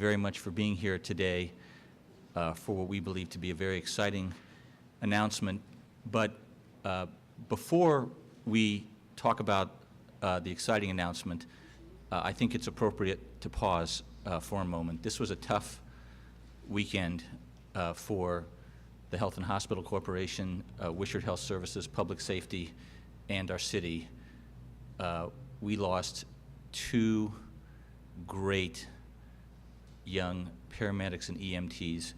very much for being here today for what we believe to be a very exciting announcement. But before we talk about the exciting announcement, I think it's appropriate to pause for a moment. This was a tough weekend for the Health and Hospital Corporation, Wishard Health Services, Public Safety, and our city. We lost two great young paramedics and EMTs,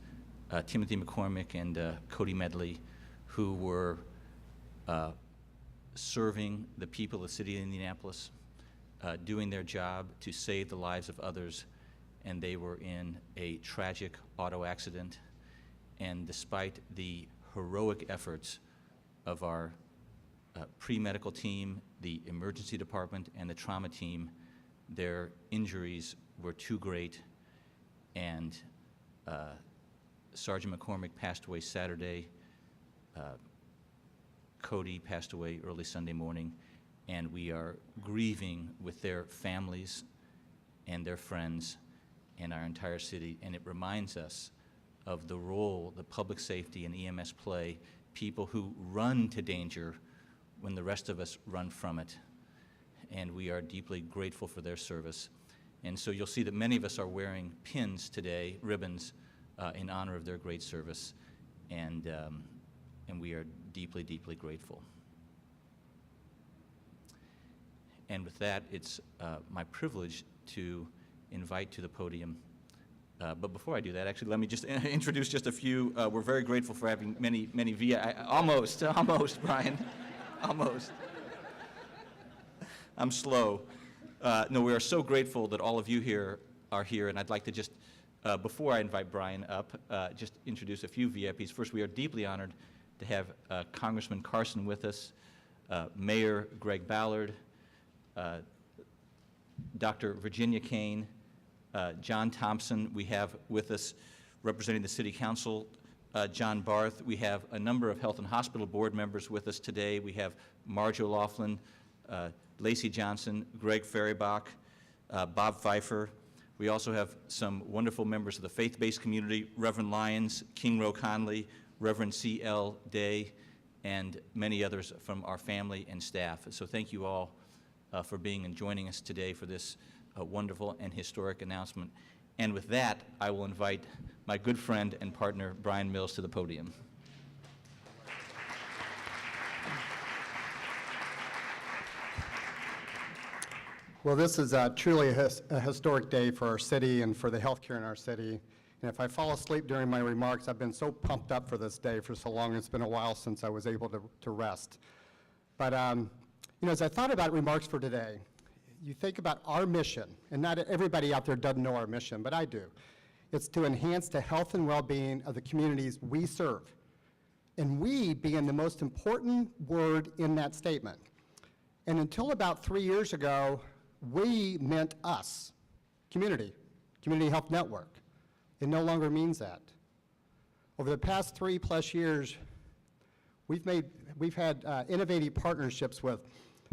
Timothy McCormick and Cody Medley, who were serving the people of the city of Indianapolis, doing their job to save the lives of others, and they were in a tragic auto accident. And despite the heroic efforts of our pre-medical team, the emergency department, and the trauma team, their injuries were too great, and Sergeant McCormick passed away Saturday. Cody passed away early Sunday morning, and we are grieving with their families and their friends and our entire city. And it reminds us of the role that public safety and EMS play, people who run to danger when the rest of us run from it. And we are deeply grateful for their service. And so you'll see that many of us are wearing pins today, ribbons, in honor of their great service. And we are deeply, deeply grateful. And with that, it's my privilege to invite to the podium. But before I do that, actually, let me just introduce just a few. We're very grateful for having many almost, Bryan, almost. I'm slow. No, we are so grateful that all of you here are here, and I'd like to just, before I invite Bryan up, just introduce a few VIPs. First, we are deeply honored to have Congressman Carson with us, Mayor Greg Ballard, Dr. Virginia Kane, John Thompson. We have with us, representing the City Council, John Barth. We have a number of Health and Hospital Board members with us today. We have Marge O'Laughlin, Lacey Johnson, Greg Ferrybach, Bob Pfeiffer. We also have some wonderful members of the faith-based community, Reverend Lyons, King Roe Conley, Reverend C.L. Day, and many others from our family and staff. So thank you all for being and joining us today for this wonderful and historic announcement. And with that, I will invite my good friend and partner, Bryan Mills, to the podium. Well, this is truly a historic day for our city and for the healthcare in our city. And if I fall asleep during my remarks, I've been so pumped up for this day for so long. It's been a while since I was able to rest. But you know, as I thought about remarks for today, you think about our mission, and not everybody out there doesn't know our mission, but I do. It's to enhance the health and well-being of the communities we serve. And we being the most important word in that statement. And until about 3 years ago, we meant us, community health network. It no longer means that. Over the past 3+ years, we've had innovative partnerships with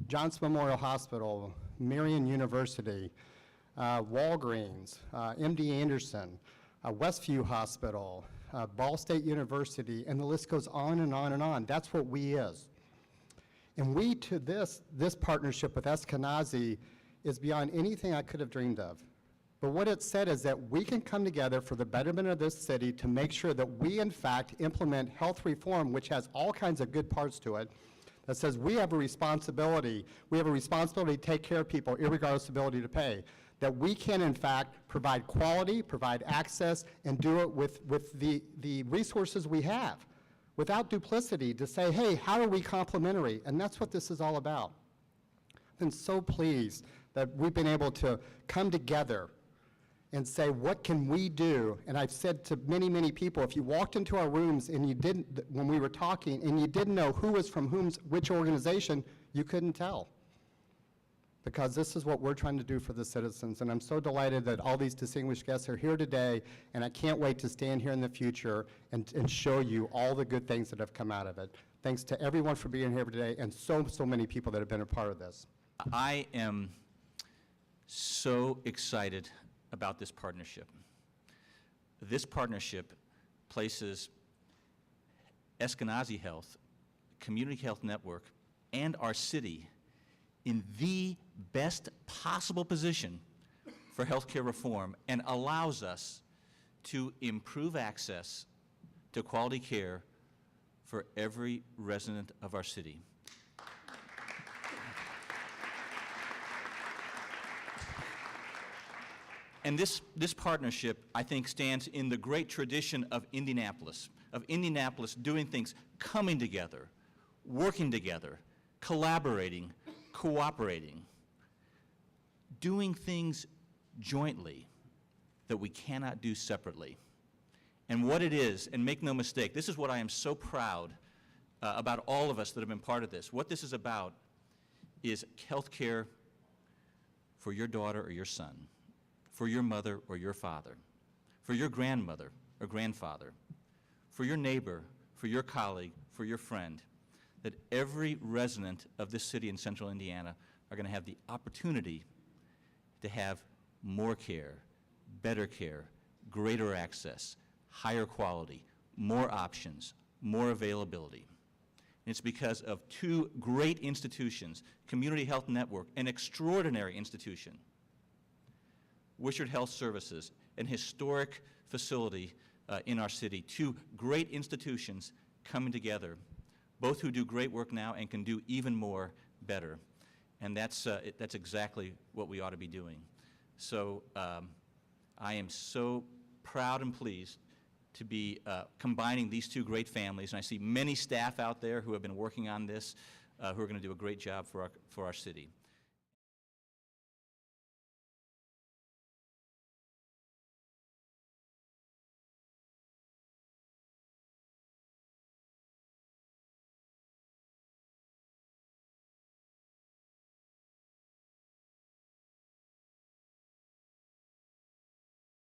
Johnson Memorial Hospital, Marion University, Walgreens, MD Anderson, Westview Hospital, Ball State University, and the list goes on and on and on. That's what we is. And we, to this partnership with Eskenazi, is beyond anything I could have dreamed of. But what it said is that we can come together for the betterment of this city to make sure that we, in fact, implement health reform, which has all kinds of good parts to it, that says we have a responsibility. We have a responsibility to take care of people, irregardless of ability to pay. That we can, in fact, provide quality, provide access, and do it with the resources we have, without duplicity, to say, hey, how are we complementary? And that's what this is all about. I've been so pleased that we've been able to come together and say, what can we do? And I've said to many, many people, if you walked into our rooms and you didn't, when we were talking, and you didn't know who was from which organization, you couldn't tell. Because this is what we're trying to do for the citizens. And I'm so delighted that all these distinguished guests are here today, and I can't wait to stand here in the future and show you all the good things that have come out of it. Thanks to everyone for being here today, and so many people that have been a part of this. I am so excited about this partnership. this partnership places Eskenazi Health, Community Health Network, and our city in the best possible position for healthcare reform and allows us to improve access to quality care for every resident of our city. And this partnership, I think, stands in the great tradition of Indianapolis doing things, coming together, working together, collaborating, cooperating, doing things jointly that we cannot do separately. And what it is, and make no mistake, this is what I am so proud about all of us that have been part of this. What this is about is health care for your daughter or your son, for your mother or your father, for your grandmother or grandfather, for your neighbor, for your colleague, for your friend, that every resident of this city in Central Indiana are going to have the opportunity to have more care, better care, greater access, higher quality, more options, more availability. And it's because of two great institutions, Community Health Network, an extraordinary institution, Wishard Health Services, an historic facility in our city, two great institutions coming together, both who do great work now and can do even more better. And that's exactly what we ought to be doing. So I am so proud and pleased to be combining these two great families, and I see many staff out there who have been working on this who are going to do a great job for our city.